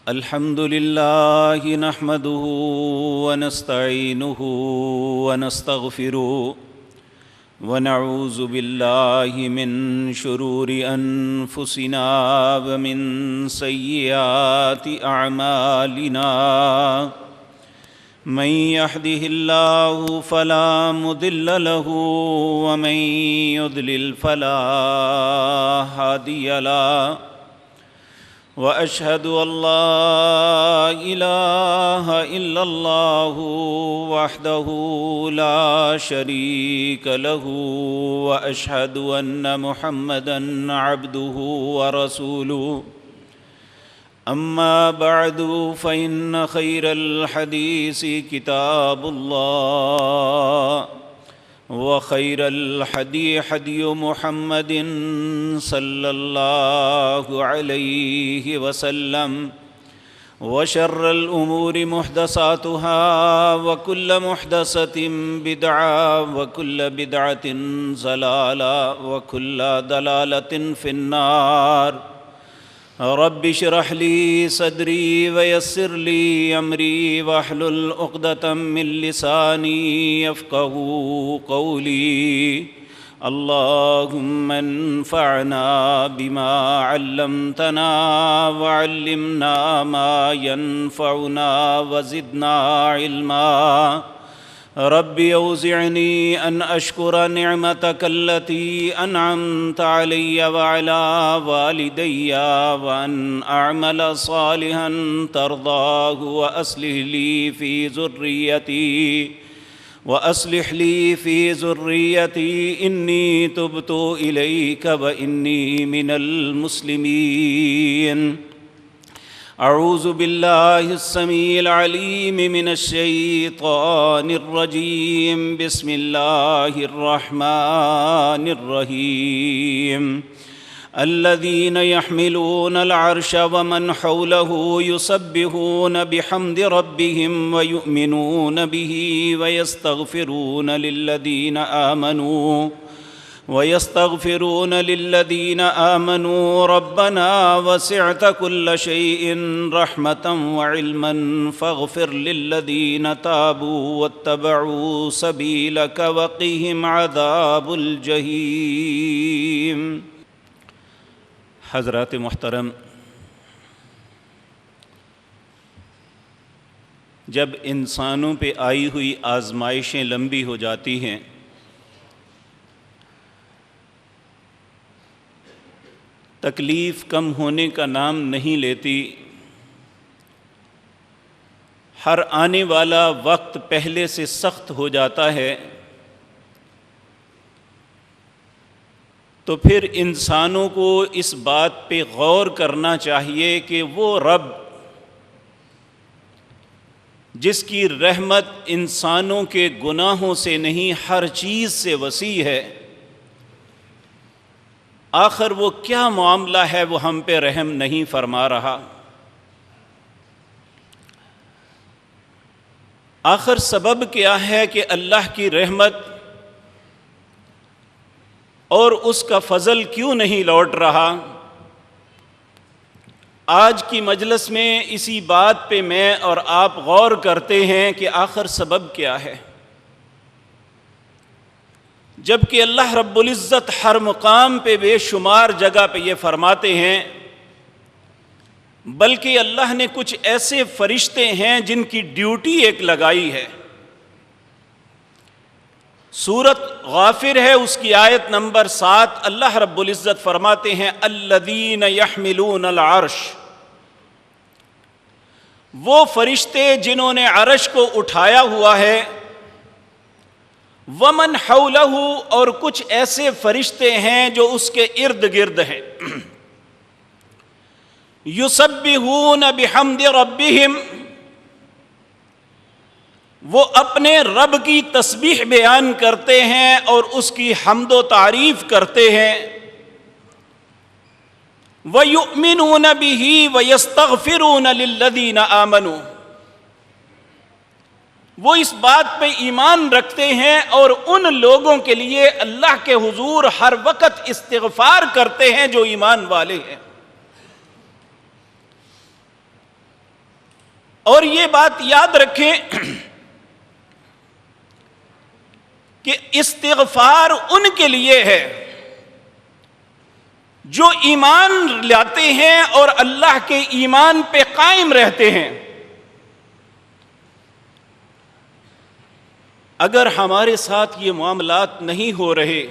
الحمد لله نحمده ونستعينه ونستغفره ونعوذ بالله من شرور أنفسنا ومن سيئات أعمالنا من يهده الله فلا مضل له ومن يضلل فلا هادي له وأشهد أن لا إله إلا الله وحده لا شريك له وأشهد أن محمدًا عبده ورسوله أما بعد فإن خير الحديث كتاب الله وخير الحدي حدي محمد صلى الله عليه وسلم وشر الأمور محدثاتها وكل محدثة بدعة وكل بدعة ضلالة وكل ضلالة في النار رب اشرح لي صدري ويسر لي أمري واحلل عقدة من لساني يفقهوا قولي اللهم انفعنا بما علمتنا وعلمنا ما ينفعنا وزدنا علما رب أوزعني أن أشكر نعمتك التي أنعمت علي وعلى والدي وأن أعمل صالحا ترضاه وأصلح لي في ذريتي إني تبت إليك وإني من المسلمين أعوذ بالله السميع العليم من الشيطان الرجيم بسم الله الرحمن الرحيم الذين يحملون العرش ومن حوله يسبحون بحمد ربهم ويؤمنون به ويستغفرون للذين آمنوا ربنا وسعت كل شيء رحمة وعلما فاغفر للذين تابوا واتبعوا سبيلك وقهم عذاب الجحيم۔ حضرات محترم، جب انسانوں پہ آئی ہوئی آزمائشیں لمبی ہو جاتی ہیں تکلیف کم ہونے کا نام نہیں لیتی، ہر آنے والا وقت پہلے سے سخت ہو جاتا ہے، تو پھر انسانوں کو اس بات پہ غور کرنا چاہیے کہ وہ رب جس کی رحمت انسانوں کے گناہوں سے نہیں ہر چیز سے وسیع ہے، آخر وہ کیا معاملہ ہے وہ ہم پہ رحم نہیں فرما رہا؟ آخر سبب کیا ہے کہ اللہ کی رحمت اور اس کا فضل کیوں نہیں لوٹ رہا؟ آج کی مجلس میں اسی بات پہ میں اور آپ غور کرتے ہیں کہ آخر سبب کیا ہے، جبکہ اللہ رب العزت ہر مقام پہ بے شمار جگہ پہ یہ فرماتے ہیں، بلکہ اللہ نے کچھ ایسے فرشتے ہیں جن کی ڈیوٹی ایک لگائی ہے۔ سورۃ غافر ہے، اس کی آیت نمبر 7، اللہ رب العزت فرماتے ہیں الذین یحملون العرش، وہ فرشتے جنہوں نے عرش کو اٹھایا ہوا ہے، ومن حولہ، اور کچھ ایسے فرشتے ہیں جو اس کے ارد گرد ہیں، یسبحون بحمد ربہم، وہ اپنے رب کی تسبیح بیان کرتے ہیں اور اس کی حمد و تعریف کرتے ہیں، وَيُؤْمِنُونَ بِهِ وَيَسْتَغْفِرُونَ لِلَّذِينَ آمَنُوا، وہ اس بات پہ ایمان رکھتے ہیں اور ان لوگوں کے لیے اللہ کے حضور ہر وقت استغفار کرتے ہیں جو ایمان والے ہیں۔ اور یہ بات یاد رکھیں کہ استغفار ان کے لیے ہے جو ایمان لاتے ہیں اور اللہ کے ایمان پہ قائم رہتے ہیں۔ اگر ہمارے ساتھ یہ معاملات نہیں ہو رہے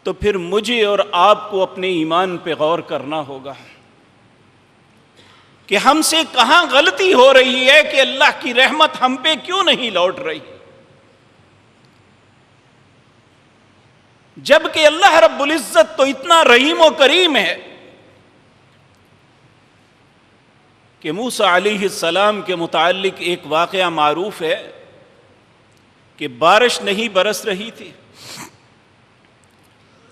تو پھر مجھے اور آپ کو اپنے ایمان پہ غور کرنا ہوگا کہ ہم سے کہاں غلطی ہو رہی ہے کہ اللہ کی رحمت ہم پہ کیوں نہیں لوٹ رہی، جبکہ اللہ رب العزت تو اتنا رحیم و کریم ہے کہ موسیٰ علیہ السلام کے متعلق ایک واقعہ معروف ہے کہ بارش نہیں برس رہی تھی،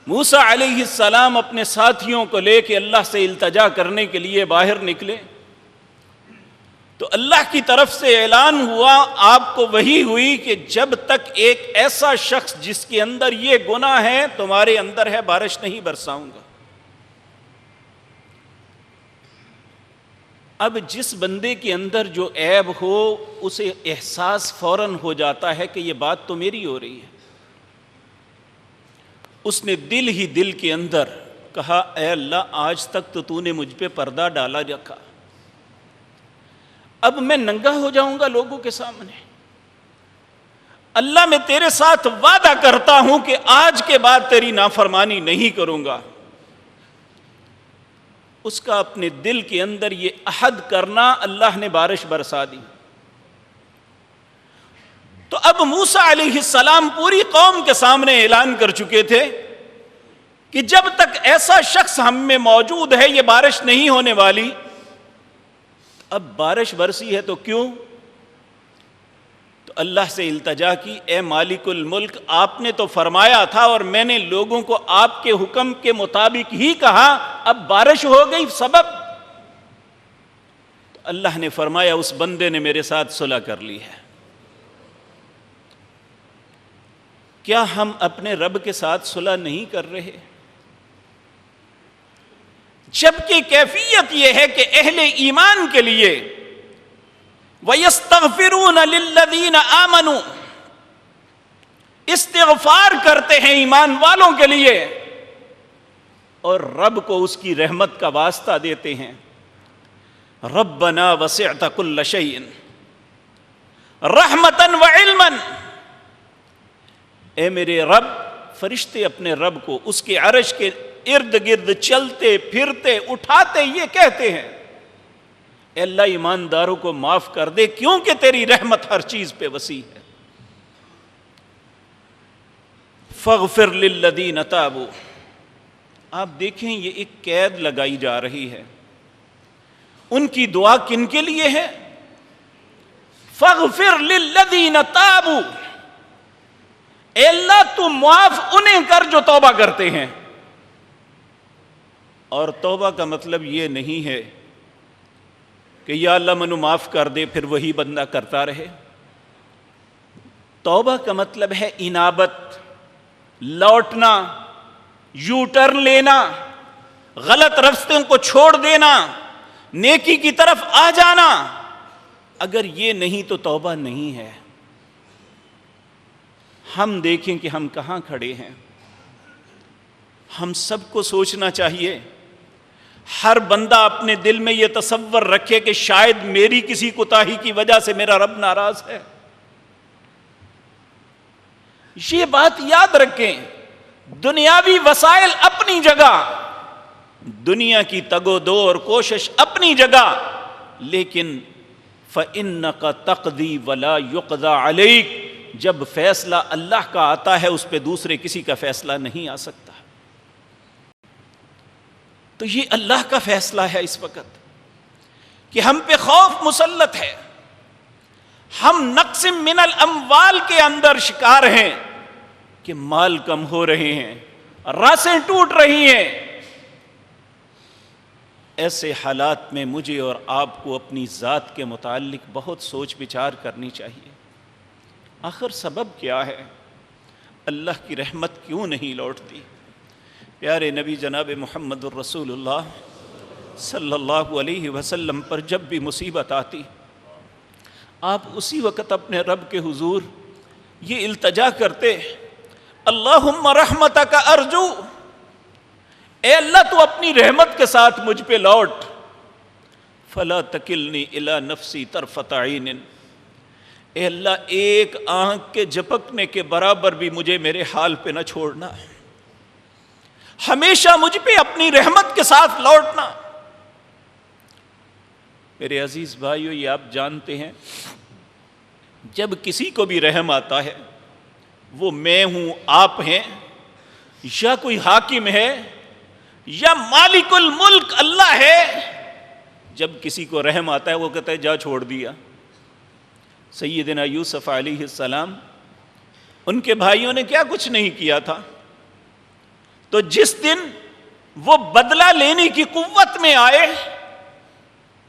موسیٰ علیہ السلام اپنے ساتھیوں کو لے کے اللہ سے التجا کرنے کے لیے باہر نکلے تو اللہ کی طرف سے اعلان ہوا، آپ کو وحی ہوئی کہ جب تک ایک ایسا شخص جس کے اندر یہ گناہ ہے تمہارے اندر ہے بارش نہیں برساؤں گا۔ اب جس بندے کے اندر جو عیب ہو اسے احساس فوراً ہو جاتا ہے کہ یہ بات تو میری ہو رہی ہے، اس نے دل ہی دل کے اندر کہا اے اللہ آج تک تو نے مجھ پہ پردہ ڈالا رکھا، اب میں ننگا ہو جاؤں گا لوگوں کے سامنے، اللہ میں تیرے ساتھ وعدہ کرتا ہوں کہ آج کے بعد تیری نافرمانی نہیں کروں گا۔ اس کا اپنے دل کے اندر یہ عہد کرنا اللہ نے بارش برسا دی۔ تو اب موسیٰ علیہ السلام پوری قوم کے سامنے اعلان کر چکے تھے کہ جب تک ایسا شخص ہم میں موجود ہے یہ بارش نہیں ہونے والی۔ اب بارش برسی ہے تو کیوں؟ تو اللہ سے التجا کی، اے مالک الملک آپ نے تو فرمایا تھا اور میں نے لوگوں کو آپ کے حکم کے مطابق ہی کہا، اب بارش ہو گئی سبب؟ تو اللہ نے فرمایا اس بندے نے میرے ساتھ صلح کر لی ہے۔ کیا ہم اپنے رب کے ساتھ صلح نہیں کر رہے؟ جبکہ کیفیت یہ ہے کہ اہل ایمان کے لیے وَيَسْتَغْفِرُونَ لِلَّذِينَ آمَنُوا، استغفار کرتے ہیں ایمان والوں کے لیے اور رب کو اس کی رحمت کا واسطہ دیتے ہیں۔ رَبَّنَا وَسِعْتَ كُلَّ شَيْءٍ رَحْمَةً وَعِلْمًا، اے میرے رب، فرشتے اپنے رب کو اس کے عرش کے ارد گرد چلتے پھرتے اٹھاتے یہ کہتے ہیں اے اللہ ایمانداروں کو معاف کر دے کیونکہ تیری رحمت ہر چیز پہ وسیع ہے۔ فاغفر للذین تابوا، آپ دیکھیں یہ ایک قید لگائی جا رہی ہے، ان کی دعا کن کے لیے ہے؟ فاغفر للذین تابوا، اے اللہ تو معاف انہیں کر جو توبہ کرتے ہیں۔ اور توبہ کا مطلب یہ نہیں ہے کہ یا اللہ منو معاف کر دے پھر وہی بندہ کرتا رہے۔ توبہ کا مطلب ہے انابت، لوٹنا، یو ٹرن لینا، غلط رستوں کو چھوڑ دینا، نیکی کی طرف آ جانا۔ اگر یہ نہیں تو توبہ نہیں ہے۔ ہم دیکھیں کہ ہم کہاں کھڑے ہیں۔ ہم سب کو سوچنا چاہیے، ہر بندہ اپنے دل میں یہ تصور رکھے کہ شاید میری کسی کوتاہی کی وجہ سے میرا رب ناراض ہے۔ یہ بات یاد رکھیں، دنیاوی وسائل اپنی جگہ، دنیا کی تگ و دو اور کوشش اپنی جگہ، لیکن فَإِنَّكَ تَقْضِي وَلَا يُقْضَى عَلَيْكَ، جب فیصلہ اللہ کا آتا ہے اس پہ دوسرے کسی کا فیصلہ نہیں آ سکتا۔ تو یہ اللہ کا فیصلہ ہے اس وقت کہ ہم پہ خوف مسلط ہے، ہم نقص من الاموال کے اندر شکار ہیں کہ مال کم ہو رہے ہیں، راسیں ٹوٹ رہی ہیں۔ ایسے حالات میں مجھے اور آپ کو اپنی ذات کے متعلق بہت سوچ بچار کرنی چاہیے۔ آخر سبب کیا ہے؟ اللہ کی رحمت کیوں نہیں لوٹتی؟ پیارے نبی جناب محمد الرسول اللہ صلی اللہ علیہ وسلم پر جب بھی مصیبت آتی، آپ اسی وقت اپنے رب کے حضور یہ التجا کرتے، اللہم رحمتک ارجو، اے اللہ تو اپنی رحمت کے ساتھ مجھ پہ لوٹ، فلا تکلنی الی نفسی طرفۃ عین، اے اللہ ایک آنکھ کے جھپکنے کے برابر بھی مجھے میرے حال پہ نہ چھوڑنا، ہمیشہ مجھ پہ اپنی رحمت کے ساتھ لوٹنا۔ میرے عزیز بھائیو، یہ آپ جانتے ہیں جب کسی کو بھی رحم آتا ہے، وہ میں ہوں، آپ ہیں، یا کوئی حاکم ہے، یا مالک الملک اللہ ہے، جب کسی کو رحم آتا ہے وہ کہتا ہے جا چھوڑ دیا۔ سیدنا یوسف علیہ السلام، ان کے بھائیوں نے کیا کچھ نہیں کیا تھا، تو جس دن وہ بدلہ لینے کی قوت میں آئے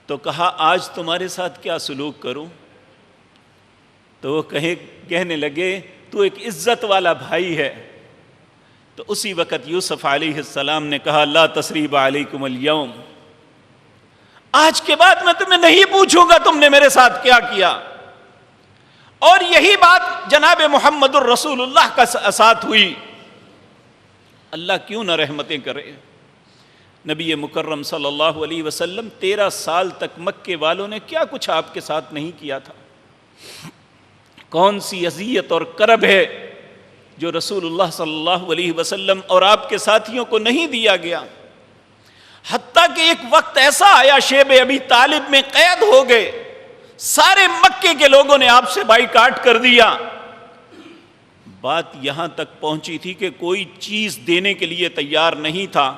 تو کہا آج تمہارے ساتھ کیا سلوک کروں؟ تو وہ کہنے لگے تو ایک عزت والا بھائی ہے۔ تو اسی وقت یوسف علیہ السلام نے کہا لا تثریب علیکم اليوم، آج کے بعد میں تمہیں نہیں پوچھوں گا تم نے میرے ساتھ کیا کیا۔ اور یہی بات جناب محمد الرسول اللہ کا ساتھ ہوئی۔ اللہ کیوں نہ رحمتیں کرے؟ نبی مکرم صلی اللہ علیہ وسلم 13 سال تک مکے والوں نے کیا کچھ آپ کے ساتھ نہیں کیا تھا؟ کون سی اذیت اور کرب ہے جو رسول اللہ صلی اللہ علیہ وسلم اور آپ کے ساتھیوں کو نہیں دیا گیا؟ حتیٰ کہ ایک وقت ایسا آیا شیب ابی طالب میں قید ہو گئے، سارے مکے کے لوگوں نے آپ سے بائیکاٹ کر دیا۔ بات یہاں تک پہنچی تھی کہ کوئی چیز دینے کے لیے تیار نہیں تھا۔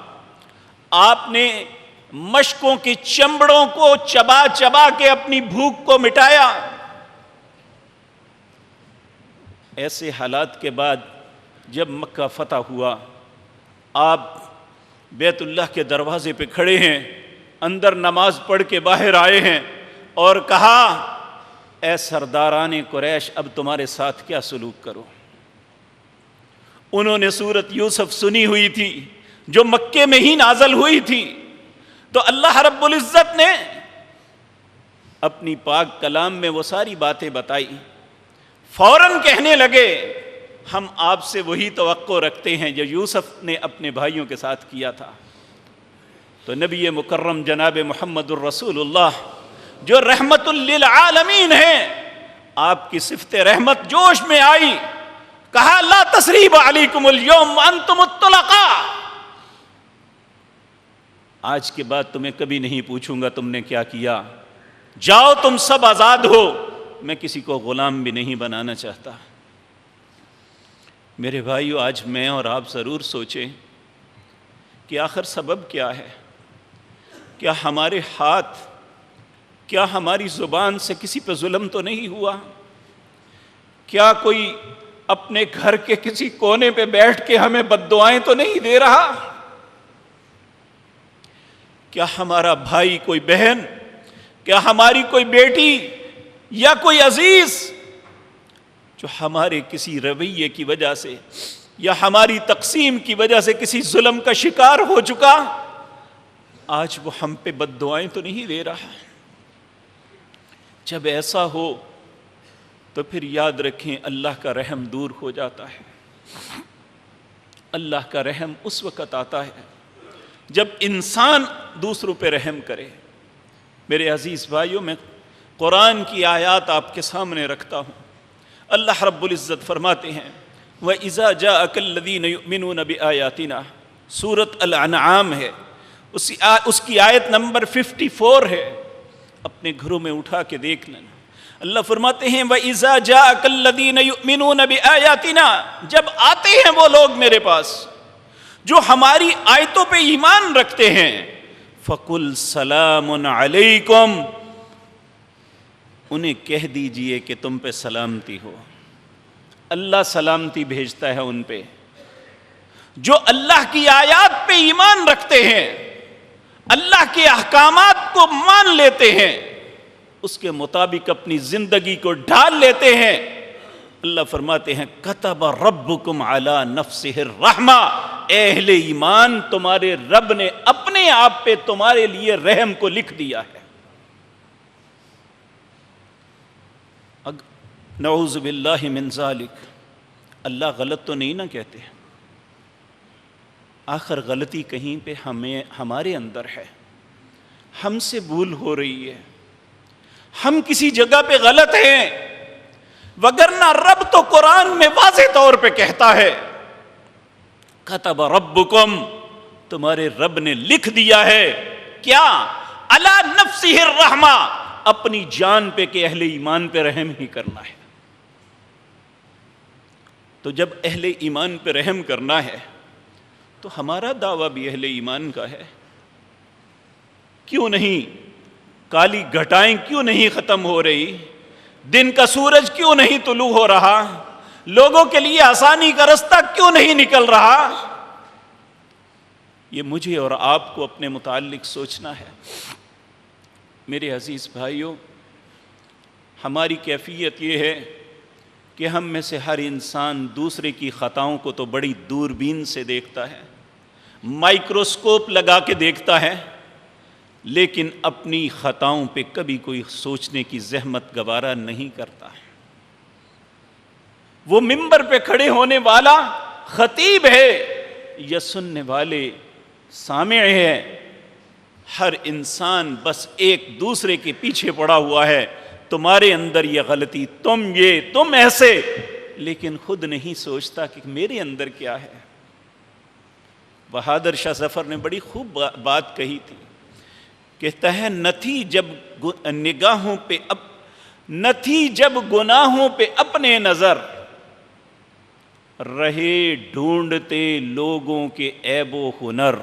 آپ نے مشکوں کی چمڑوں کو چبا چبا کے اپنی بھوک کو مٹایا۔ ایسے حالات کے بعد جب مکہ فتح ہوا، آپ بیت اللہ کے دروازے پہ کھڑے ہیں، اندر نماز پڑھ کے باہر آئے ہیں اور کہا اے سرداران قریش اب تمہارے ساتھ کیا سلوک کرو؟ انہوں نے سورت یوسف سنی ہوئی تھی جو مکے میں ہی نازل ہوئی تھی، تو اللہ رب العزت نے اپنی پاک کلام میں وہ ساری باتیں بتائی۔ فوراً کہنے لگے ہم آپ سے وہی توقع رکھتے ہیں جو یوسف نے اپنے بھائیوں کے ساتھ کیا تھا۔ تو نبی مکرم جناب محمد الرسول اللہ جو رحمت للعالمین ہیں، آپ کی صفت رحمت جوش میں آئی، کہا لا تثریب علیکم اليوم وانتم الطلقاء، آج کے بعد تمہیں کبھی نہیں پوچھوں گا تم نے کیا کیا، جاؤ تم سب آزاد ہو، میں کسی کو غلام بھی نہیں بنانا چاہتا۔ میرے بھائیو، آج میں اور آپ ضرور سوچیں کہ آخر سبب کیا ہے؟ کیا ہمارے ہاتھ، کیا ہماری زبان سے کسی پہ ظلم تو نہیں ہوا؟ کیا کوئی اپنے گھر کے کسی کونے پہ بیٹھ کے ہمیں بد دعائیں تو نہیں دے رہا؟ کیا ہمارا بھائی، کوئی بہن، کیا ہماری کوئی بیٹی یا کوئی عزیز جو ہمارے کسی رویے کی وجہ سے یا ہماری تقسیم کی وجہ سے کسی ظلم کا شکار ہو چکا، آج وہ ہم پہ بد دعائیں تو نہیں دے رہا؟ جب ایسا ہو تو پھر یاد رکھیں اللہ کا رحم دور ہو جاتا ہے۔ اللہ کا رحم اس وقت آتا ہے جب انسان دوسروں پہ رحم کرے۔ میرے عزیز بھائیوں، میں قرآن کی آیات آپ کے سامنے رکھتا ہوں۔ اللہ رب العزت فرماتے ہیں وَإِذَا جَاءَكَ الَّذِينَ يُؤْمِنُونَ بِآيَاتِنَا، سورۃ الانعام ہے، اس کی آیت نمبر 54 ہے، اپنے گھروں میں اٹھا کے دیکھ لینا۔ اللہ فرماتے ہیں وَإِذَا جَاءَكَ الَّذِينَ يُؤْمِنُونَ بِآيَاتِنَا، جب آتے ہیں وہ لوگ میرے پاس جو ہماری آیتوں پہ ایمان رکھتے ہیں، فَقُلْ سَلَامٌ عَلَيْكُمْ، انہیں کہہ دیجئے کہ تم پہ سلامتی ہو۔ اللہ سلامتی بھیجتا ہے ان پہ جو اللہ کی آیات پہ ایمان رکھتے ہیں، اللہ کے احکامات کو مان لیتے ہیں، اس کے مطابق اپنی زندگی کو ڈھال لیتے ہیں۔ اللہ فرماتے ہیں کتب ربکم علی نفسہ الرحمہ، اے اہل ایمان تمہارے رب نے اپنے آپ پہ تمہارے لیے رحم کو لکھ دیا ہے. نعوذ باللہ من ذالک. اللہ غلط تو نہیں نہ کہتے؟ آخر غلطی کہیں پہ ہمارے اندر ہے، ہم سے بھول ہو رہی ہے، ہم کسی جگہ پہ غلط ہیں، وگرنہ رب تو قرآن میں واضح طور پہ کہتا ہے کتب ربکم، تمہارے رب نے لکھ دیا ہے کیا؟ علی نفسہ الرحمہ، اپنی جان پہ کہ اہل ایمان پہ رحم ہی کرنا ہے. تو جب اہل ایمان پہ رحم کرنا ہے تو ہمارا دعویٰ بھی اہل ایمان کا ہے. کیوں نہیں کالی گھٹائیں کیوں نہیں ختم ہو رہی؟ دن کا سورج کیوں نہیں طلوع ہو رہا؟ لوگوں کے لیے آسانی کا رستہ کیوں نہیں نکل رہا؟ یہ مجھے اور آپ کو اپنے متعلق سوچنا ہے. میرے عزیز بھائیوں، ہماری کیفیت یہ ہے کہ ہم میں سے ہر انسان دوسرے کی خطاؤں کو تو بڑی دوربین سے دیکھتا ہے، مائکروسکوپ لگا کے دیکھتا ہے، لیکن اپنی خطاؤں پہ کبھی کوئی سوچنے کی زحمت گوارا نہیں کرتا ہے. وہ ممبر پہ کھڑے ہونے والا خطیب ہے یا سننے والے سامع ہے، ہر انسان بس ایک دوسرے کے پیچھے پڑا ہوا ہے. تمہارے اندر یہ غلطی، تم یہ، تم ایسے، لیکن خود نہیں سوچتا کہ میرے اندر کیا ہے. بہادر شاہ ظفر نے بڑی خوب بات کہی تھی، کہتا ہے نہ تھی جب گناہوں پہ اپنے نظر، رہے ڈھونڈتے لوگوں کے عیب و ہنر.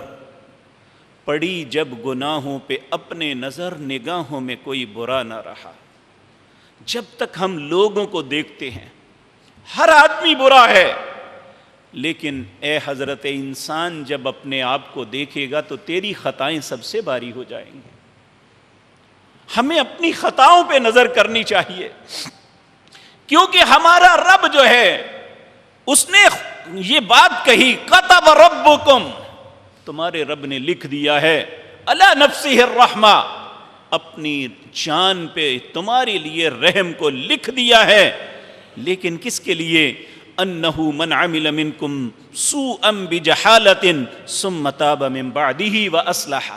پڑی جب گناہوں پہ اپنے نظر، نگاہوں میں کوئی برا نہ رہا. جب تک ہم لوگوں کو دیکھتے ہیں ہر آدمی برا ہے، لیکن اے حضرت انسان جب اپنے آپ کو دیکھے گا تو تیری خطائیں سب سے باری ہو جائیں گی. ہمیں اپنی خطاؤں پہ نظر کرنی چاہیے، کیونکہ ہمارا رب جو ہے اس نے یہ بات کہی کتب ربکم، تمہارے رب نے لکھ دیا ہے علی نفسہ الرحمہ، اپنی جان پہ تمہارے لیے رحم کو لکھ دیا ہے. لیکن کس کے لیے؟ انہ من عمل منکم سوءا بجہالۃ ثم تاب من بعدہ واصلح.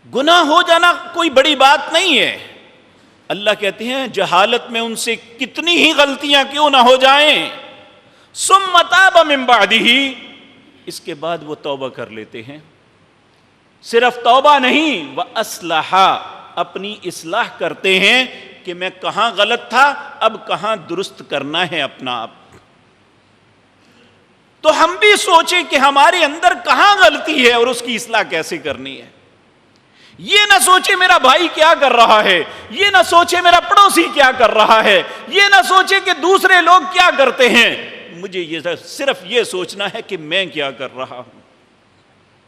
گناہ ہو جانا کوئی بڑی بات نہیں ہے. اللہ کہتے ہیں جہالت میں ان سے کتنی ہی غلطیاں کیوں نہ ہو جائیں، ثم تاب من بعدہ، اس کے بعد وہ توبہ کر لیتے ہیں. صرف توبہ نہیں، واصلح، اپنی اصلاح کرتے ہیں کہ میں کہاں غلط تھا، اب کہاں درست کرنا ہے اپنا آپ. تو ہم بھی سوچیں کہ ہمارے اندر کہاں غلطی ہے اور اس کی اصلاح کیسے کرنی ہے. یہ نہ سوچے میرا بھائی کیا کر رہا ہے، یہ نہ سوچے میرا پڑوسی کیا کر رہا ہے، یہ نہ سوچے کہ دوسرے لوگ کیا کرتے ہیں. مجھے یہ صرف یہ سوچنا ہے کہ میں کیا کر رہا ہوں،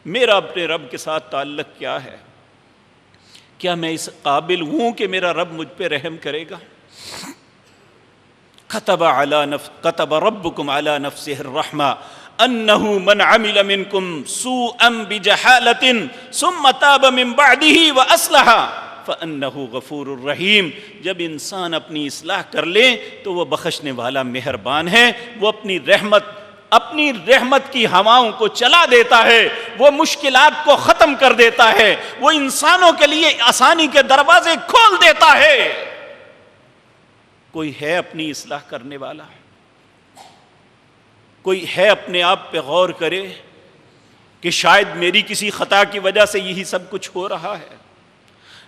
میرا اپنے رب کے ساتھ تعلق کیا ہے، کیا میں اس قابل ہوں کہ میرا رب مجھ پہ رحم کرے گا. کتب ربکم علی نفسہ الرحمہ انہ من عمل منکم سوءا بجہالۃ ثم تاب من بعدہ واصلح فانہ غفور الرحیم. جب انسان اپنی اصلاح کر لے تو وہ بخشنے والا مہربان ہے. وہ اپنی رحمت کی ہواؤں کو چلا دیتا ہے، وہ مشکلات کو ختم کر دیتا ہے، وہ انسانوں کے لیے آسانی کے دروازے کھول دیتا ہے. کوئی ہے اپنی اصلاح کرنے والا؟ کوئی ہے اپنے آپ پہ غور کرے کہ شاید میری کسی خطا کی وجہ سے یہی سب کچھ ہو رہا ہے؟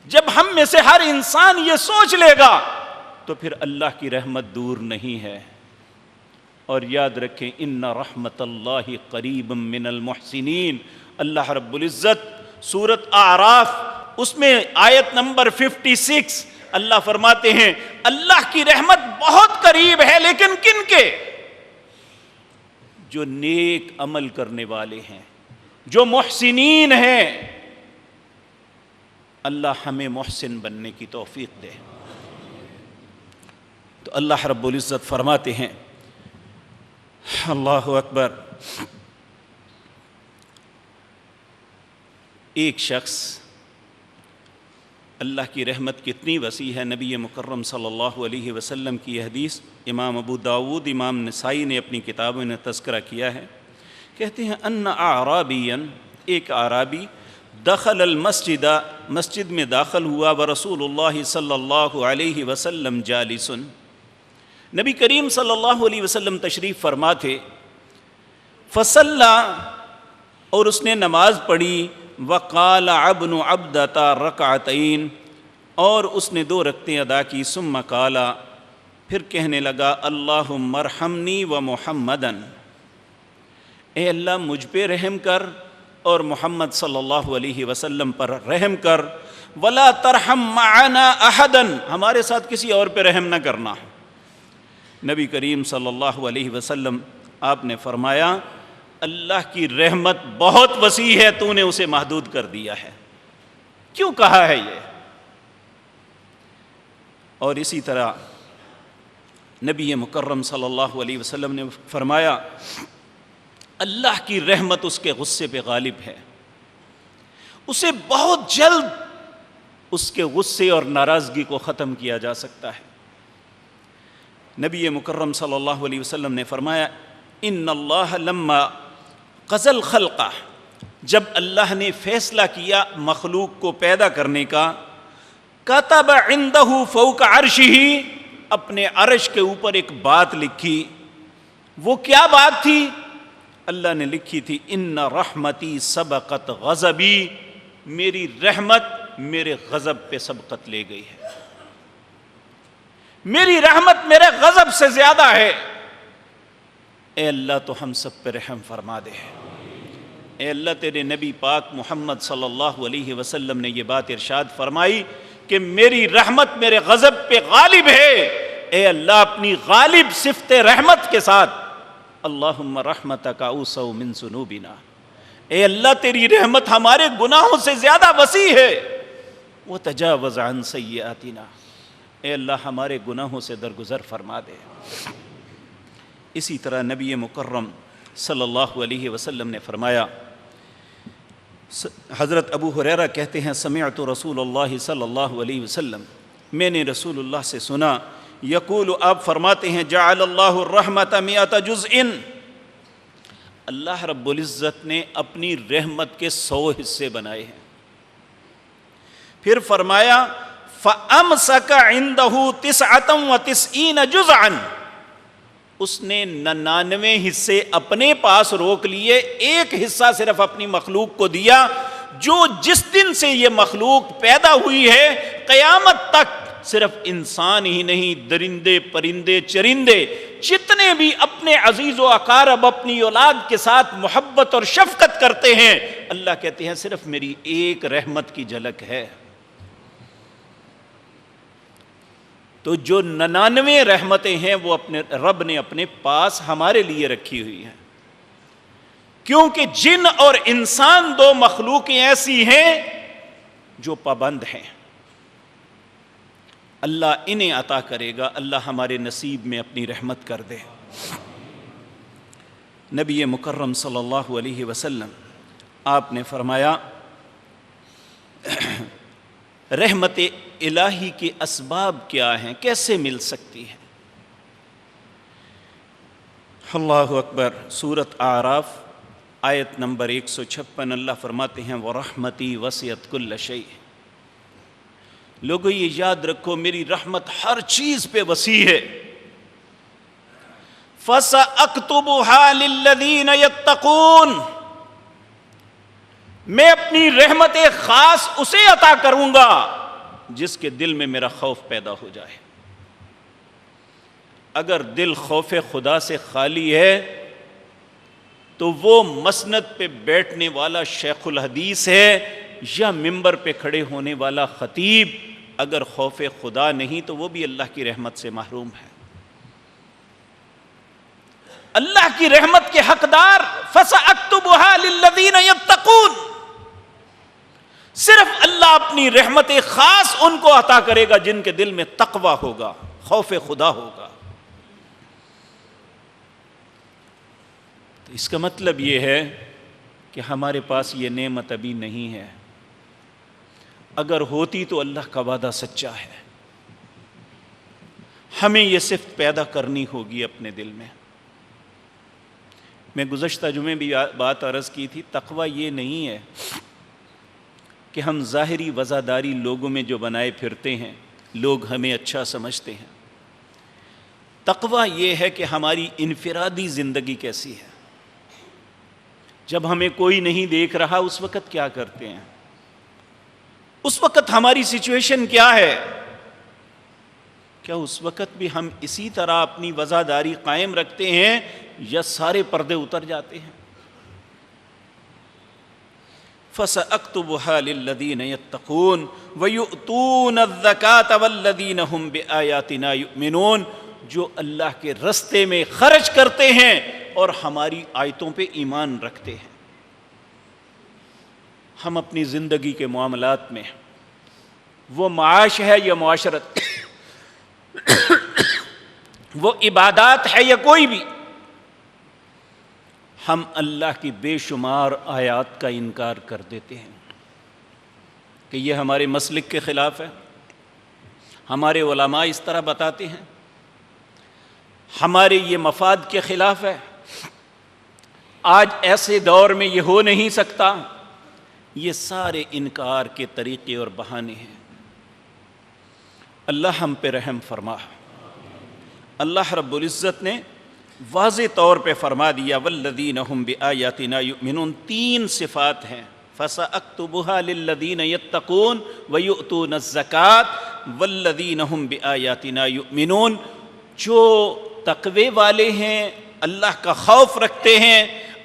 جب ہم میں سے ہر انسان یہ سوچ لے گا تو پھر اللہ کی رحمت دور نہیں ہے. اور یاد رکھیں ان رحمت اللہ قریب من المحسنین. اللہ رب العزت سورۃ اعراف اس میں آیت نمبر 56 اللہ فرماتے ہیں اللہ کی رحمت بہت قریب ہے، لیکن کن کے؟ جو نیک عمل کرنے والے ہیں، جو محسنین ہیں. اللہ ہمیں محسن بننے کی توفیق دے. تو اللہ رب العزت فرماتے ہیں اللہ اکبر. ایک شخص، اللہ کی رحمت کتنی وسیع ہے. نبی مکرم صلی اللہ علیہ وسلم کی یہ حدیث امام ابو داود، امام نسائی نے اپنی کتابوں میں تذکرہ کیا ہے. کہتے ہیں ان اعرابیا، ایک اعرابی، دخل المسجد، مسجد میں داخل ہوا، ورسول اللہ صلی اللہ علیہ وسلم جالس، نبی کریم صلی اللہ علیہ وسلم تشریف فرما تھے. فصلی، اور اس نے نماز پڑھی. وقال ابن عبدۃ رکعتین، اور اس نے 2 رکعتیں ادا کی. ثم قال، پھر کہنے لگا اللہم ارحمنی و محمدًا، اے اللہ مجھ پہ رحم کر اور محمد صلی اللہ علیہ وسلم پر رحم کر. ولا ترحم معنا احدا، ہمارے ساتھ کسی اور پہ رحم نہ کرنا. نبی کریم صلی اللہ علیہ وسلم آپ نے فرمایا اللہ کی رحمت بہت وسیع ہے، تو نے اسے محدود کر دیا ہے. کیوں کہا ہے یہ؟ اور اسی طرح نبی مکرم صلی اللہ علیہ وسلم نے فرمایا اللہ کی رحمت اس کے غصے پہ غالب ہے، اسے بہت جلد اس کے غصے اور ناراضگی کو ختم کیا جا سکتا ہے. نبی مکرم صلی اللہ علیہ وسلم نے فرمایا ان اللہ لما قضى الخلق، جب اللہ نے فیصلہ کیا مخلوق کو پیدا کرنے کا، كتب عنده فوق عرشه، اپنے عرش کے اوپر ایک بات لکھی. وہ کیا بات تھی؟ اللہ نے لکھی تھی ان رحمتی سبقت غضبی، میری رحمت میرے غضب پہ سبقت لے گئی ہے، میری رحمت میرے غضب سے زیادہ ہے. اے اللہ تو ہم سب پہ رحم فرما دے. اے اللہ تیرے نبی پاک محمد صلی اللہ علیہ وسلم نے یہ بات ارشاد فرمائی کہ میری رحمت میرے غضب پہ غالب ہے. اے اللہ اپنی غالب صفت رحمت کے ساتھ اللہم رحمتک اوسع من ذنوبنا، اے اللہ تیری رحمت ہمارے گناہوں سے زیادہ وسیع ہے. وتجاوز عن سیئاتنا، اے اللہ ہمارے گناہوں سے درگزر فرما دے. اسی طرح نبی مکرم صلی اللہ علیہ وسلم نے فرمایا، حضرت ابو ہریرہ کہتے ہیں سمعت رسول اللہ صلی اللہ علیہ وسلم، میں نے رسول اللہ سے سنا، یقول، آپ فرماتے ہیں جعل اللہ الرحمت 100 جزء، اللہ رب العزت نے اپنی رحمت کے 100 حصے بنائے ہیں. پھر فرمایا فَأَمْسَكَ عِنْدَهُ 99 جُزْءًا، اس نے 99 حصے اپنے پاس روک لیے، ایک حصہ صرف اپنی مخلوق کو دیا. جو جس دن سے یہ مخلوق پیدا ہوئی ہے قیامت تک صرف انسان ہی نہیں، درندے پرندے چرندے جتنے بھی اپنے عزیز و اقارب اپنی اولاد کے ساتھ محبت اور شفقت کرتے ہیں، اللہ کہتے ہیں صرف میری ایک رحمت کی جھلک ہے. تو جو 99 رحمتیں ہیں وہ اپنے رب نے اپنے پاس ہمارے لیے رکھی ہوئی ہیں، کیونکہ جن اور انسان 2 مخلوقیں ایسی ہیں جو پابند ہیں. اللہ انہیں عطا کرے گا، اللہ ہمارے نصیب میں اپنی رحمت کر دے. نبی مکرم صلی اللہ علیہ وسلم آپ نے فرمایا رحمت الہی کے اسباب کیا ہیں، کیسے مل سکتی ہے؟ اللہ اکبر. سورۃ اعراف آیت نمبر 156 اللہ فرماتے ہیں وَرَحْمَتِي وَسِعَتْ كُلَّ شَيْءٍ. لوگوں یہ یاد رکھو میری رحمت ہر چیز پہ وسیع ہے. فَسَأَكْتُبُهَا لِلَّذِينَ يَتَّقُونَ، میں اپنی رحمت خاص اسے عطا کروں گا جس کے دل میں میرا خوف پیدا ہو جائے. اگر دل خوف خدا سے خالی ہے تو وہ مسند پہ بیٹھنے والا شیخ الحدیث ہے یا ممبر پہ کھڑے ہونے والا خطیب، اگر خوف خدا نہیں تو وہ بھی اللہ کی رحمت سے محروم ہے. اللہ کی رحمت کے حقدار فَسَأَكْتُبُهَا لِلَّذِينَ يَتَّقُونَ، صرف اللہ اپنی رحمت خاص ان کو عطا کرے گا جن کے دل میں تقوی ہوگا، خوف خدا ہوگا. تو اس کا مطلب یہ ہے کہ ہمارے پاس یہ نعمت ابھی نہیں ہے. اگر ہوتی تو اللہ کا وعدہ سچا ہے. ہمیں یہ صفت پیدا کرنی ہوگی اپنے دل میں. میں گزشتہ جمعے بھی بات عرض کی تھی، تقویٰ یہ نہیں ہے کہ ہم ظاہری وزاداری لوگوں میں جو بنائے پھرتے ہیں، لوگ ہمیں اچھا سمجھتے ہیں. تقویٰ یہ ہے کہ ہماری انفرادی زندگی کیسی ہے. جب ہمیں کوئی نہیں دیکھ رہا اس وقت کیا کرتے ہیں، اس وقت ہماری سچویشن کیا ہے. کیا اس وقت بھی ہم اسی طرح اپنی وزاداری قائم رکھتے ہیں یا سارے پردے اتر جاتے ہیں؟ فَسَأَكْتُبُهَا لِلَّذِينَ يَتَّقُونَ وَيُؤْتُونَ الزَّكَاةَ وَالَّذِينَ هُمْ بِآيَاتِنَا يُؤْمِنُونَ. جو اللہ کے رستے میں خرچ کرتے ہیں اور ہماری آیتوں پہ ایمان رکھتے ہیں. ہم اپنی زندگی کے معاملات میں، وہ معاش ہے یا معاشرت، وہ عبادات ہے یا کوئی بھی، ہم اللہ کی بے شمار آیات کا انکار کر دیتے ہیں کہ یہ ہمارے مسلک کے خلاف ہے. ہمارے علماء اس طرح بتاتے ہیں، ہمارے یہ مفاد کے خلاف ہے، آج ایسے دور میں یہ ہو نہیں سکتا. یہ سارے انکار کے طریقے اور بہانے ہیں. اللہ ہم پہ رحم فرما. اللہ رب العزت نے واضح طور پہ فرما دیا والذین هم بآیاتنا یؤمنون. 3 صفات ہیں. فَسَأَكْتُبُهَا لِلَّذِينَ يَتَّقُونَ وَيُؤْتُونَ الزَّكَاةَ وَالَّذِينَ هُمْ بِآیاتنا یؤمنون. جو تقوی والے ہیں، اللہ کا خوف رکھتے ہیں،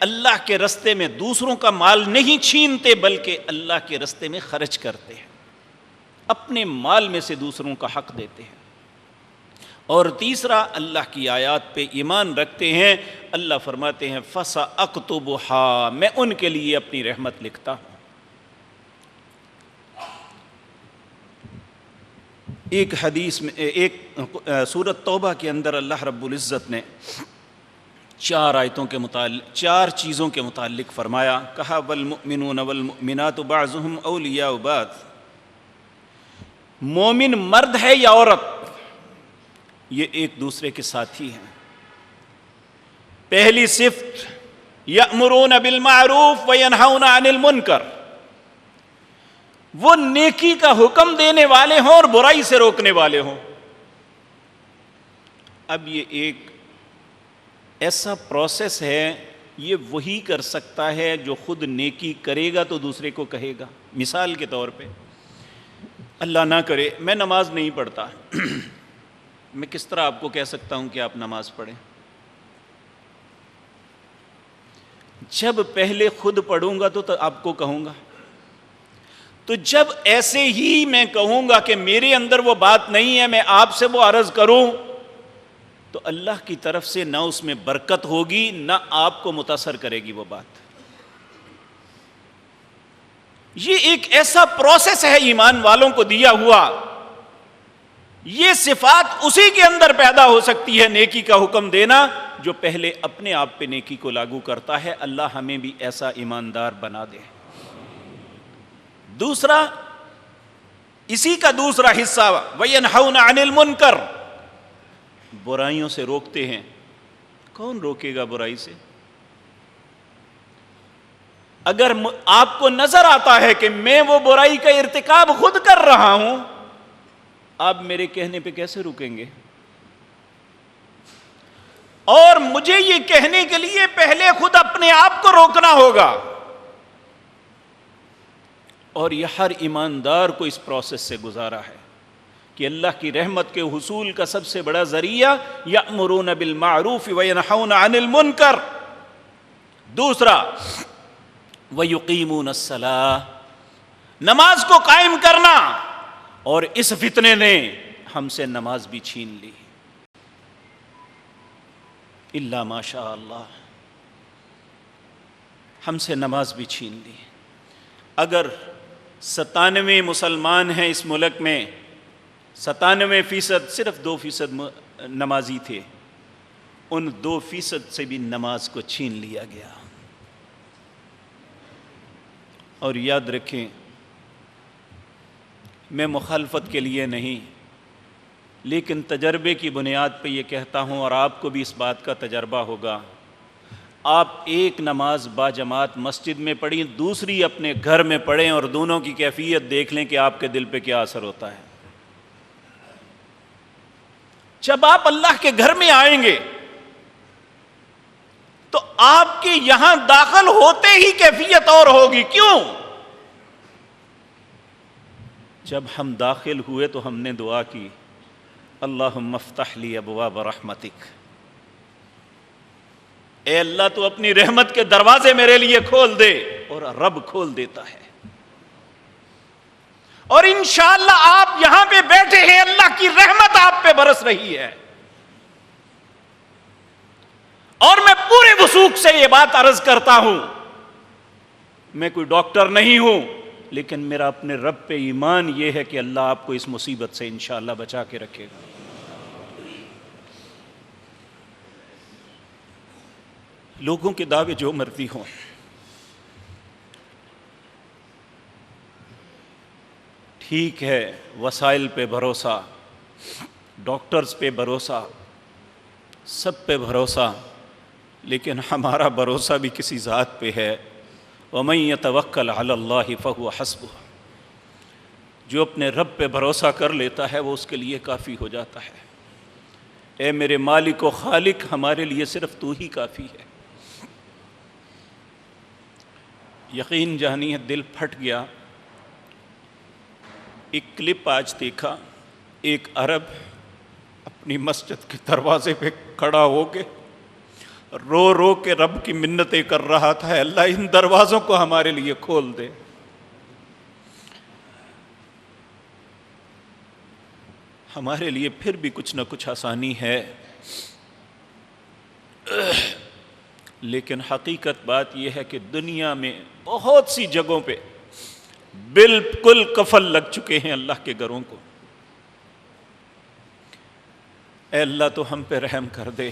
اللہ کے رستے میں دوسروں کا مال نہیں چھینتے بلکہ اللہ کے رستے میں خرچ کرتے ہیں، اپنے مال میں سے دوسروں کا حق دیتے ہیں. اور تیسرا، اللہ کی آیات پہ ایمان رکھتے ہیں. اللہ فرماتے ہیں فَسَأَكْتُبُهَا، میں ان کے لیے اپنی رحمت لکھتا ہوں. ایک حدیث میں، ایک سورۃ توبہ کے اندر اللہ رب العزت نے 4 آیتوں کے متعلق 4 چیزوں کے متعلق فرمایا. کہا والمؤمنون والمؤمنات بعضهم اولیاء بعض. مومن مرد ہے یا عورت، یہ ایک دوسرے کے ساتھی ہیں. پہلی صفت یأمرون بالمعروف وینہون عن المنکر، وہ نیکی کا حکم دینے والے ہوں اور برائی سے روکنے والے ہوں. اب یہ ایک ایسا پروسیس ہے، یہ وہی کر سکتا ہے جو خود نیکی کرے گا تو دوسرے کو کہے گا. مثال کے طور پہ، اللہ نہ کرے میں نماز نہیں پڑھتا، میں کس طرح آپ کو کہہ سکتا ہوں کہ آپ نماز پڑھیں؟ جب پہلے خود پڑھوں گا تو آپ کو کہوں گا. تو جب ایسے ہی میں کہوں گا کہ میرے اندر وہ بات نہیں ہے، میں آپ سے وہ عرض کروں، تو اللہ کی طرف سے نہ اس میں برکت ہوگی نہ آپ کو متاثر کرے گی وہ بات. یہ ایک ایسا پروسیس ہے ایمان والوں کو دیا ہوا. یہ صفات اسی کے اندر پیدا ہو سکتی ہے، نیکی کا حکم دینا، جو پہلے اپنے آپ پہ نیکی کو لاگو کرتا ہے. اللہ ہمیں بھی ایسا ایماندار بنا دے. دوسرا، اسی کا دوسرا حصہ وَيَنْهَوْنَ عَنِ الْمُنْكَرِ، برائیوں سے روکتے ہیں. کون روکے گا برائی سے؟ اگر آپ کو نظر آتا ہے کہ میں وہ برائی کا ارتکاب خود کر رہا ہوں، آپ میرے کہنے پہ کیسے رکیں گے؟ اور مجھے یہ کہنے کے لیے پہلے خود اپنے آپ کو روکنا ہوگا. اور یہ ہر ایماندار کو اس پروسیس سے گزارا ہے کہ اللہ کی رحمت کے حصول کا سب سے بڑا ذریعہ یأمرون بالمعروف وینہون عن المنکر. دوسرا ویقیمون الصلاۃ، نماز کو قائم کرنا. اور اس فتنے نے ہم سے نماز بھی چھین لی، الا ماشاء اللہ، ہم سے نماز بھی چھین لی. اگر 97 مسلمان ہیں اس ملک میں، 97% صرف 2% نمازی تھے، ان 2% سے بھی نماز کو چھین لیا گیا۔ اور یاد رکھیں، میں مخالفت کے لیے نہیں، لیکن تجربے کی بنیاد پہ یہ کہتا ہوں، اور آپ کو بھی اس بات کا تجربہ ہوگا، آپ ایک نماز با جماعت مسجد میں پڑھیں، دوسری اپنے گھر میں پڑھیں، اور دونوں کی کیفیت دیکھ لیں کہ آپ کے دل پہ کیا اثر ہوتا ہے۔ جب آپ اللہ کے گھر میں آئیں گے تو آپ کے یہاں داخل ہوتے ہی کیفیت اور ہوگی۔ کیوں؟ جب ہم داخل ہوئے تو ہم نے دعا کی، اللہم افتح لی ابواب رحمتک، اے اللہ تو اپنی رحمت کے دروازے میرے لیے کھول دے، اور رب کھول دیتا ہے۔ اور انشاءاللہ آپ یہاں پہ بیٹھے ہیں، اللہ کی رحمت آپ پہ برس رہی ہے۔ اور میں پورے وثوق سے یہ بات عرض کرتا ہوں، میں کوئی ڈاکٹر نہیں ہوں، لیکن میرا اپنے رب پہ ایمان یہ ہے کہ اللہ آپ کو اس مصیبت سے انشاءاللہ بچا کے رکھے گا۔ لوگوں کے دعوے جو مرضی ہوں، ٹھیک ہے، وسائل پہ بھروسہ، ڈاکٹرز پہ بھروسہ، سب پہ بھروسہ، لیکن ہمارا بھروسہ بھی کسی ذات پہ ہے۔ وَمَن يَتَوَكَّلْ عَلَى اللَّهِ فَهُوَ حَسْبُهُ، جو اپنے رب پہ بھروسہ کر لیتا ہے وہ اس کے لیے کافی ہو جاتا ہے۔ اے میرے مالک و خالق، ہمارے لیے صرف تو ہی کافی ہے۔ یقین جانیے دل پھٹ گیا۔ ایک کلپ آج دیکھا، ایک عرب اپنی مسجد کے دروازے پہ کھڑا ہو کے رو رو کے رب کی منتیں کر رہا تھا، اللہ ان دروازوں کو ہمارے لیے کھول دے۔ ہمارے لیے پھر بھی کچھ نہ کچھ آسانی ہے، لیکن حقیقت بات یہ ہے کہ دنیا میں بہت سی جگہوں پہ بالکل قفل لگ چکے ہیں اللہ کے گھروں کو۔ اے اللہ تو ہم پہ رحم کر دے،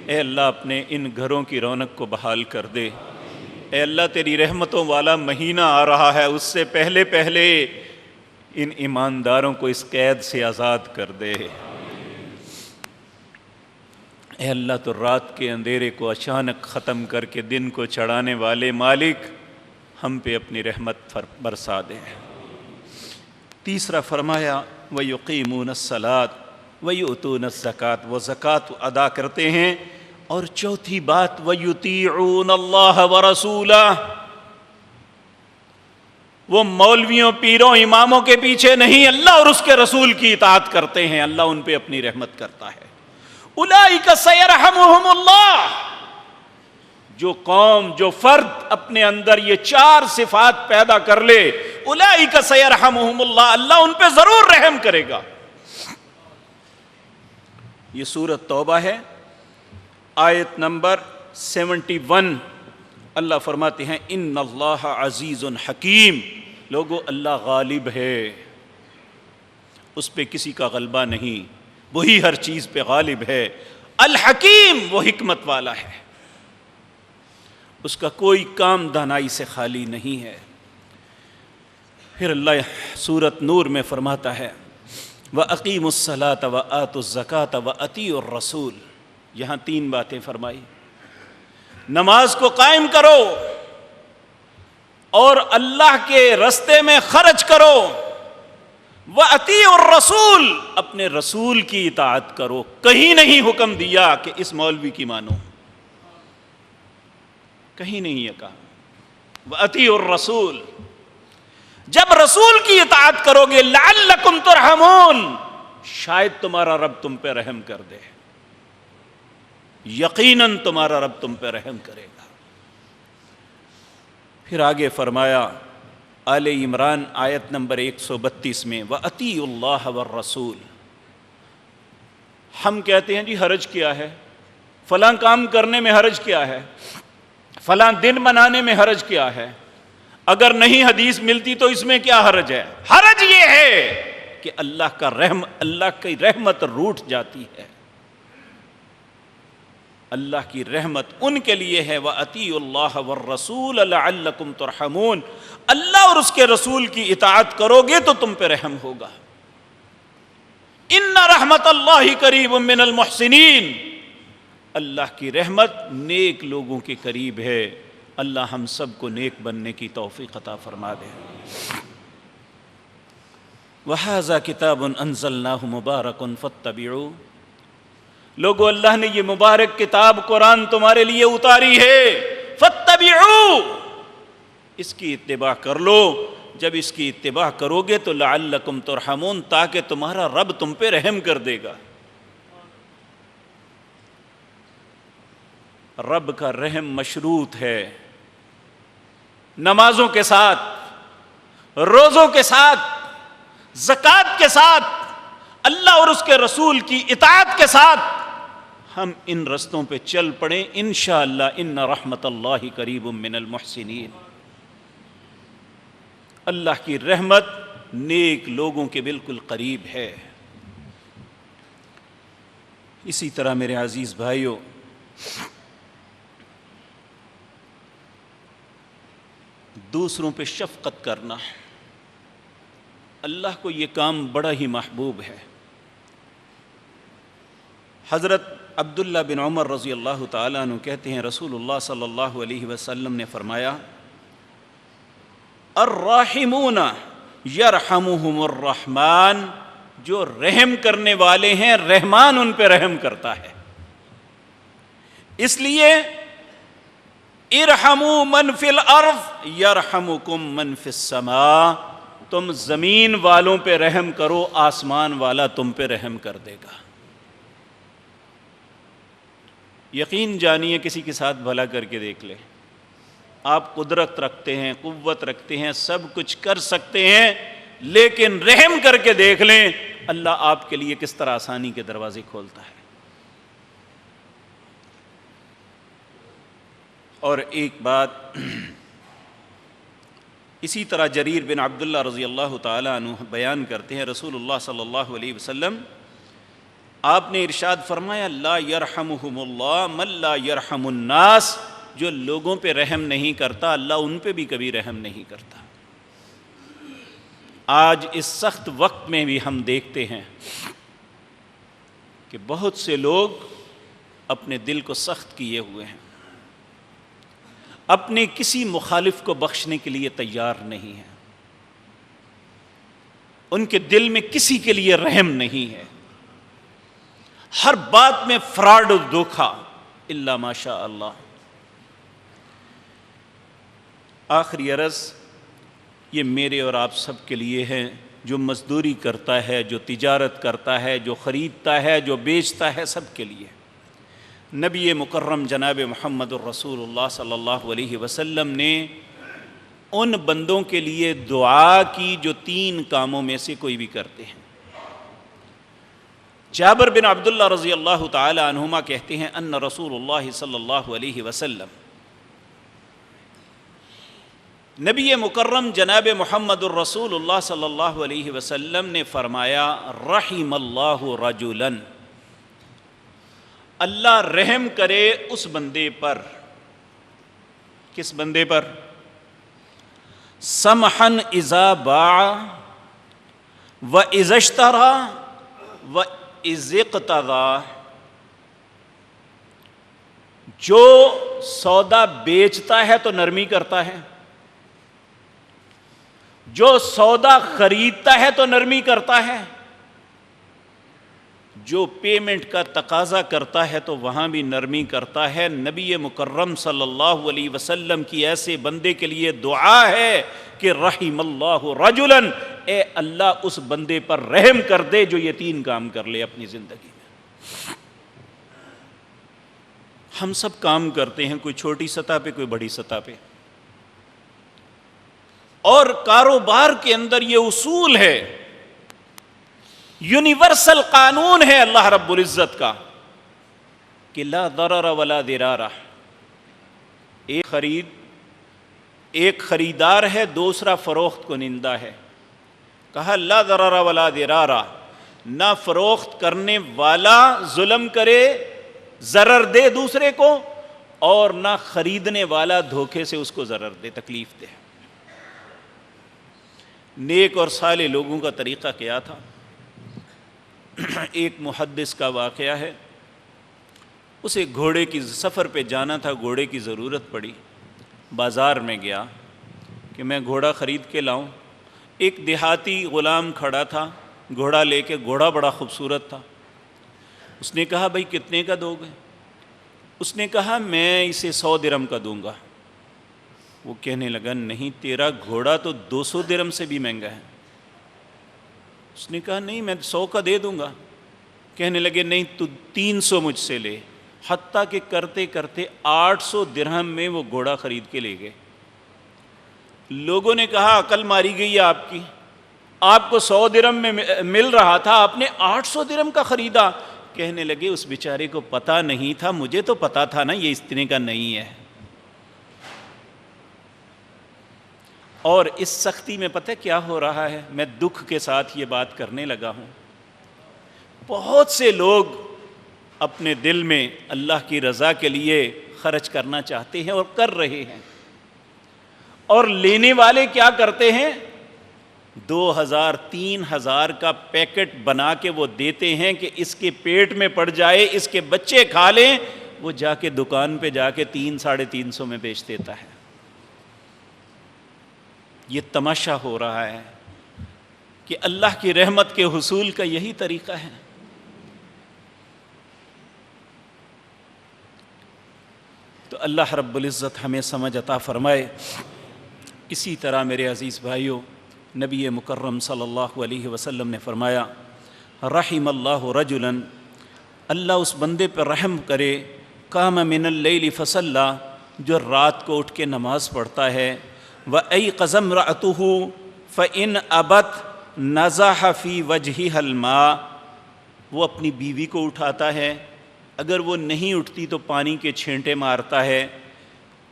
اے اللہ اپنے ان گھروں کی رونق کو بحال کر دے۔ اے اللہ تیری رحمتوں والا مہینہ آ رہا ہے، اس سے پہلے پہلے ان ایمانداروں کو اس قید سے آزاد کر دے۔ اے اللہ تو رات کے اندھیرے کو اچانک ختم کر کے دن کو چڑھانے والے مالک، ہم پہ اپنی رحمت برسا دے۔ تیسرا فرمایا وَيُقِيمُونَ الصَّلَاةَ وَيُؤْتُونَ الزَّكَاةَ، وہ زکوٰۃ ادا کرتے ہیں۔ اور چوتھی بات وَيُطِيعُونَ اللَّهَ وَرَسُولَهُ، وہ مولویوں، پیروں، اماموں کے پیچھے نہیں، اللہ اور اس کے رسول کی اطاعت کرتے ہیں، اللہ ان پہ اپنی رحمت کرتا ہے۔ اولئک سیرحمہم اللہ، جو قوم، جو فرد اپنے اندر یہ 4 صفات پیدا کر لے، اولئک سیرحمہم اللہ، اللہ ان پہ ضرور رحم کرے گا۔ یہ سورۃ توبہ ہے، آیت نمبر 71۔ اللہ فرماتے ہیں ان اللہ عزیز حکیم، لوگو اللہ غالب ہے، اس پہ کسی کا غلبہ نہیں، وہی ہر چیز پہ غالب ہے۔ الحکیم، وہ حکمت والا ہے، اس کا کوئی کام دانائی سے خالی نہیں ہے۔ پھر اللہ سورۃ نور میں فرماتا ہے وَأَقِيمُوا الصَّلَاةَ وَآتُوا الزَّكَاةَ وَأَطِيعُوا الرَّسُولَ، یہاں 3 باتیں فرمائی۔ نماز کو قائم کرو اور اللہ کے رستے میں خرچ کرو، وَأَطِيعُوا الرَّسُولَ، اپنے رسول کی اطاعت کرو۔ کہیں نہیں حکم دیا کہ اس مولوی کی مانو، کہیں نہیں یہ کہا وَأَطِيعُوا الرَّسُولَ۔ جب رسول کی اطاعت کرو گے لعلکم ترحمون، شاید تمہارا رب تم پہ رحم کر دے، یقیناً تمہارا رب تم پہ رحم کرے گا۔ پھر آگے فرمایا آل عمران آیت نمبر 132 میں وَأَطِيعُوا اللَّهَ وَالرَّسُولَ۔ ہم کہتے ہیں جی حرج کیا ہے، فلاں کام کرنے میں حرج کیا ہے، فلاں دن منانے میں حرج کیا ہے، اگر نہیں حدیث ملتی تو اس میں کیا حرج ہے؟ حرج یہ ہے کہ اللہ کی رحمت روٹ جاتی ہے۔ اللہ کی رحمت ان کے لیے ہے وَأَطِيعُوا اللَّهَ وَالرَّسُولَ لَعَلَّكُمْ تُرْحَمُونَ، اللہ اور اس کے رسول کی اطاعت کرو گے تو تم پہ رحم ہوگا۔ إِنَّ رَحْمَتَ اللَّهِ قَرِيبٌ مِّنَ الْمُحْسِنِينَ، اللہ کی رحمت نیک لوگوں کے قریب ہے۔ اللہ ہم سب کو نیک بننے کی توفیق عطا فرما دے۔ وَهَذَا كِتَابٌ أَنزَلْنَاهُ مُبَارَكٌ فَاتَّبِعُوهُ، لوگو اللہ نے یہ مبارک کتاب قرآن تمہارے لیے اتاری ہے، فَاتَّبِعُوهُ، اس کی اتباع کر لو۔ جب اس کی اتباع کرو گے تو لعلکم ترحمون، تاکہ تمہارا رب تم پہ رحم کر دے گا۔ رب کا رحم مشروط ہے نمازوں کے ساتھ، روزوں کے ساتھ، زکوٰۃ کے ساتھ، اللہ اور اس کے رسول کی اطاعت کے ساتھ ہم ان رستوں پہ چل پڑیں انشاءاللہ۔ ان رحمت اللہ قریب من المحسنین، اللہ کی رحمت نیک لوگوں کے بالکل قریب ہے۔ اسی طرح میرے عزیز بھائیوں، دوسروں پہ شفقت کرنا، اللہ کو یہ کام بڑا ہی محبوب ہے۔ حضرت عبداللہ بن عمر رضی اللہ تعالیٰ عنہ کہتے ہیں رسول اللہ صلی اللہ علیہ وسلم نے فرمایا، الراحمون یرحمہم الرحمن، جو رحم کرنے والے ہیں رحمان ان پہ رحم کرتا ہے۔ اس لیے ارحموا من فی الارض یرحمکم من فی السماء، تم زمین والوں پہ رحم کرو، آسمان والا تم پہ رحم کر دے گا۔ یقین جانیے، کسی کے ساتھ بھلا کر کے دیکھ لیں، آپ قدرت رکھتے ہیں، قوت رکھتے ہیں، سب کچھ کر سکتے ہیں، لیکن رحم کر کے دیکھ لیں اللہ آپ کے لیے کس طرح آسانی کے دروازے کھولتا ہے۔ اور ایک بات اسی طرح جریر بن عبداللہ رضی اللہ تعالیٰ عنہ بیان کرتے ہیں، رسول اللہ صلی اللہ علیہ وسلم آپ نے ارشاد فرمایا، لا یرحمہم اللہ من لا یرحم الناس، جو لوگوں پہ رحم نہیں کرتا اللہ ان پہ بھی کبھی رحم نہیں کرتا۔ آج اس سخت وقت میں بھی ہم دیکھتے ہیں کہ بہت سے لوگ اپنے دل کو سخت کیے ہوئے ہیں، اپنے کسی مخالف کو بخشنے کے لیے تیار نہیں ہیں، ان کے دل میں کسی کے لیے رحم نہیں ہے، ہر بات میں فراڈ و دھوکہ الا ماشاء اللہ۔ آخری عرض یہ میرے اور آپ سب کے لیے ہے، جو مزدوری کرتا ہے، جو تجارت کرتا ہے، جو خریدتا ہے، جو بیچتا ہے، سب کے لیے۔ نبی مکرم جناب محمد الرسول اللہ صلی اللہ علیہ وسلم نے ان بندوں کے لیے دعا کی جو 3 کاموں میں سے کوئی بھی کرتے ہیں۔ جابر بن عبداللہ رضی اللہ تعالی عنہما کہتے ہیں ان رسول اللہ صلی اللہ علیہ وسلم، نبی مکرم جناب محمد الرسول اللہ صلی اللہ علیہ وسلم نے فرمایا، رحم اللہ رجلا، اللہ رحم کرے اس بندے پر، کس بندے پر؟ سمحا اذا باع و اذا اشترى و اذا اقتضى، جو سودا بیچتا ہے تو نرمی کرتا ہے، جو سودا خریدتا ہے تو نرمی کرتا ہے، جو پیمنٹ کا تقاضا کرتا ہے تو وہاں بھی نرمی کرتا ہے۔ نبی مکرم صلی اللہ علیہ وسلم کی ایسے بندے کے لیے دعا ہے کہ رحم اللہ رجلا، اے اللہ اس بندے پر رحم کر دے جو یہ 3 کام کر لے اپنی زندگی میں۔ ہم سب کام کرتے ہیں، کوئی چھوٹی سطح پہ، کوئی بڑی سطح پہ، اور کاروبار کے اندر یہ اصول ہے، یونیورسل قانون ہے اللہ رب العزت کا کہ لا ضرر ولا ضرار۔ ایک خریدار ہے، دوسرا فروخت کنندہ ہے، کہا لا ضرر ولا ضرار، نہ فروخت کرنے والا ظلم کرے ضرر دے دوسرے کو، اور نہ خریدنے والا دھوکے سے اس کو ضرر دے، تکلیف دے۔ نیک اور صالح لوگوں کا طریقہ کیا تھا؟ ایک محدث کا واقعہ ہے، اسے گھوڑے کی سفر پہ جانا تھا، گھوڑے کی ضرورت پڑی، بازار میں گیا کہ میں گھوڑا خرید کے لاؤں۔ ایک دیہاتی غلام کھڑا تھا گھوڑا لے کے، گھوڑا بڑا خوبصورت تھا۔ اس نے کہا بھائی کتنے کا دو گے؟ اس نے کہا میں اسے 100 درہم کا دوں گا۔ وہ کہنے لگا نہیں، تیرا گھوڑا تو 200 درہم سے بھی مہنگا ہے۔ اس نے کہا نہیں، میں 100 کا دے دوں گا۔ کہنے لگے نہیں، تو 300 مجھ سے لے۔ حتیٰ کہ کرتے کرتے 800 درہم میں وہ گھوڑا خرید کے لے گئے۔ لوگوں نے کہا عقل ماری گئی ہے آپ کی، آپ کو 100 درہم میں مل رہا تھا، آپ نے 800 درہم کا خریدا۔ کہنے لگے اس بیچارے کو پتہ نہیں تھا، مجھے تو پتہ تھا نا یہ اتنے کا نہیں ہے۔ اور اس سختی میں پتہ کیا ہو رہا ہے؟ میں دکھ کے ساتھ یہ بات کرنے لگا ہوں، بہت سے لوگ اپنے دل میں اللہ کی رضا کے لیے خرچ کرنا چاہتے ہیں اور کر رہے ہیں، اور لینے والے کیا کرتے ہیں؟ 2000 3000 کا پیکٹ بنا کے وہ دیتے ہیں کہ اس کے پیٹ میں پڑ جائے، اس کے بچے کھا لیں۔ وہ جا کے دکان پہ جا کے 300 ساڑھے 300 میں بیچ دیتا ہے۔ یہ تماشا ہو رہا ہے کہ اللہ کی رحمت کے حصول کا یہی طریقہ ہے۔ تو اللہ رب العزت ہمیں سمجھ عطا فرمائے۔ اسی طرح میرے عزیز بھائیوں، نبی مکرم صلی اللہ علیہ وسلم نے فرمایا رحم اللہ رجلا، اللہ اس بندے پر رحم کرے، قام من اللیل فصلی، جو رات کو اٹھ کے نماز پڑھتا ہے، وَأَيْقَظَ امْرَأَتُهُ فَإِنْ أَبَتْ نَزَحَ فِي وَجْهِهَا الْمَاءَ، وہ اپنی بیوی کو اٹھاتا ہے، اگر وہ نہیں اٹھتی تو پانی کے چھینٹے مارتا ہے۔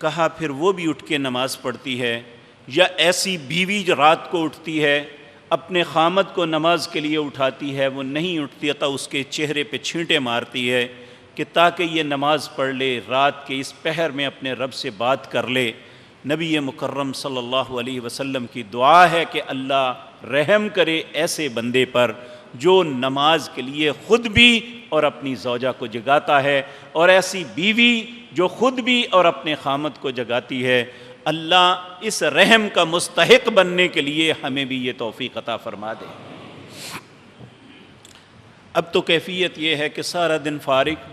کہا پھر وہ بھی اٹھ کے نماز پڑھتی ہے، یا ایسی بیوی جو رات کو اٹھتی ہے اپنے خامد کو نماز کے لیے اٹھاتی ہے، وہ نہیں اٹھتی تو اس کے چہرے پہ چھینٹے مارتی ہے کہ تاکہ یہ نماز پڑھ لے، رات کے اس پہر میں اپنے رب سے بات کر لے۔ نبی مکرم صلی اللہ علیہ وسلم کی دعا ہے کہ اللہ رحم کرے ایسے بندے پر جو نماز کے لیے خود بھی اور اپنی زوجہ کو جگاتا ہے، اور ایسی بیوی جو خود بھی اور اپنے خامد کو جگاتی ہے۔ اللہ اس رحم کا مستحق بننے کے لیے ہمیں بھی یہ توفیق عطا فرما دے۔ اب تو کیفیت یہ ہے کہ سارا دن فارغ،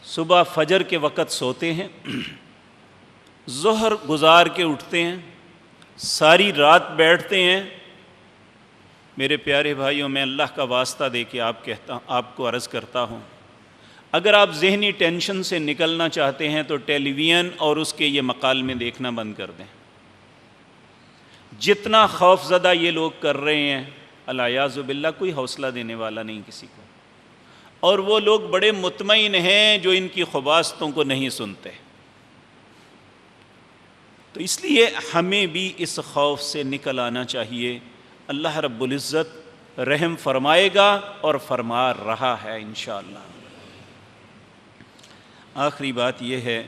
صبح فجر کے وقت سوتے ہیں، ظہر گزار کے اٹھتے ہیں، ساری رات بیٹھتے ہیں۔ میرے پیارے بھائیوں، میں اللہ کا واسطہ دے کے آپ کو عرض کرتا ہوں، اگر آپ ذہنی ٹینشن سے نکلنا چاہتے ہیں تو ٹیلی ویژن اور اس کے یہ مکالمے دیکھنا بند کر دیں۔ جتنا خوف زدہ یہ لوگ کر رہے ہیں، الیاذ باللہ، کوئی حوصلہ دینے والا نہیں کسی کو، اور وہ لوگ بڑے مطمئن ہیں جو ان کی خباثتوں کو نہیں سنتے۔ تو اس لیے ہمیں بھی اس خوف سے نکل آنا چاہیے۔ اللہ رب العزت رحم فرمائے گا اور فرما رہا ہے انشاءاللہ۔ آخری بات یہ ہے،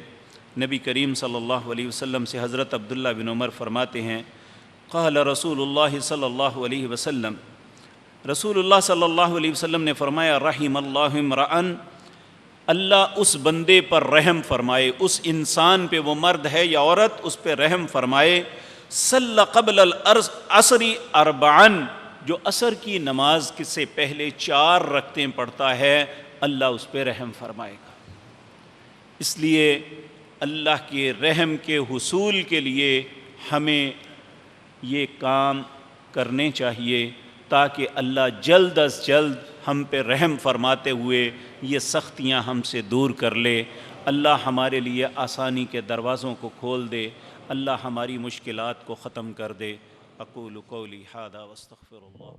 نبی کریم صلی اللہ علیہ وسلم سے حضرت عبداللہ بن عمر فرماتے ہیں، قال رسول اللہ صلی اللہ علیہ وسلم، رسول اللہ صلی اللہ علیہ وسلم نے فرمایا رحم اللہ امرأن، اللہ اس بندے پر رحم فرمائے، اس انسان پہ، وہ مرد ہے یا عورت، اس پہ رحم فرمائے، صلی قبل العصر اربعن، جو عصر کی نماز سے پہلے 4 رکعتیں پڑھتا ہے، اللہ اس پہ رحم فرمائے گا۔ اس لیے اللہ کے رحم کے حصول کے لیے ہمیں یہ کام کرنے چاہیے تاکہ اللہ جلد از جلد ہم پہ رحم فرماتے ہوئے یہ سختیاں ہم سے دور کر لے۔ اللہ ہمارے لیے آسانی کے دروازوں کو کھول دے، اللہ ہماری مشکلات کو ختم کر دے۔ اقول قولی ھذا واستغفر اللہ۔